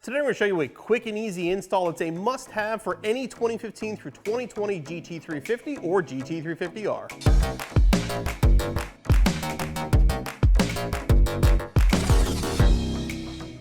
Today I'm going to show you a quick and easy install. It's a must-have for any 2015 through 2020 GT350 or GT350R.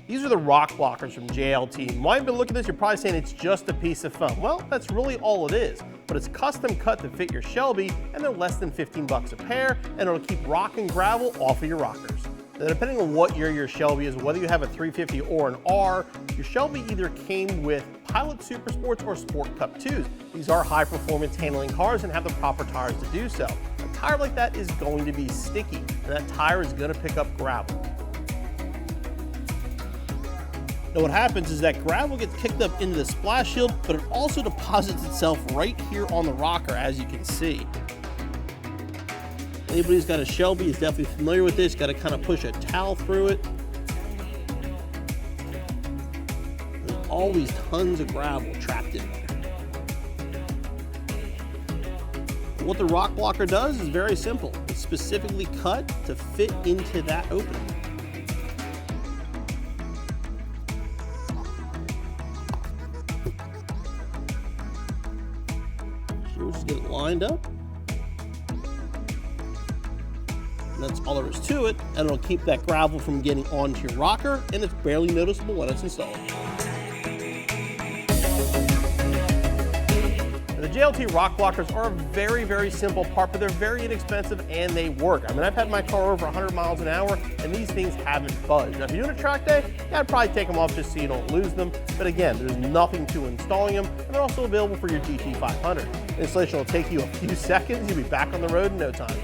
These are the rock blockers from JLT. And while you've been looking at this, you're probably saying it's just a piece of foam. Well, that's really all it is. But it's custom cut to fit your Shelby, and they're less than 15 bucks a pair, and it'll keep rock and gravel off of your rockers. Now, depending on what year your Shelby is, whether you have a 350 or an R, your Shelby either came with Pilot Super Sports or Sport Cup 2s. These are high performance handling cars and have the proper tires to do so. A tire like that is going to be sticky, and that tire is going to pick up gravel. Now what happens is that gravel gets kicked up into the splash shield, but it also deposits itself right here on the rocker, as you can see. Anybody who's got a Shelby is definitely familiar with this. Got to kind of push a towel through it. There's always tons of gravel trapped in there. And what the rock blocker does is very simple. It's specifically cut to fit into that opening. So we'll just get it lined up. And that's all there is to it, and it'll keep that gravel from getting onto your rocker, and it's barely noticeable when it's installed. Now, the JLT rock blockers are a very, very simple part, but they're very inexpensive and they work. I mean, I've had my car over 100 miles an hour, and these things haven't budged. Now, if you're doing a track day, yeah, I'd probably take them off just so you don't lose them. But again, there's nothing to installing them, and they're also available for your GT500. Installation will take you a few seconds. You'll be back on the road in no time.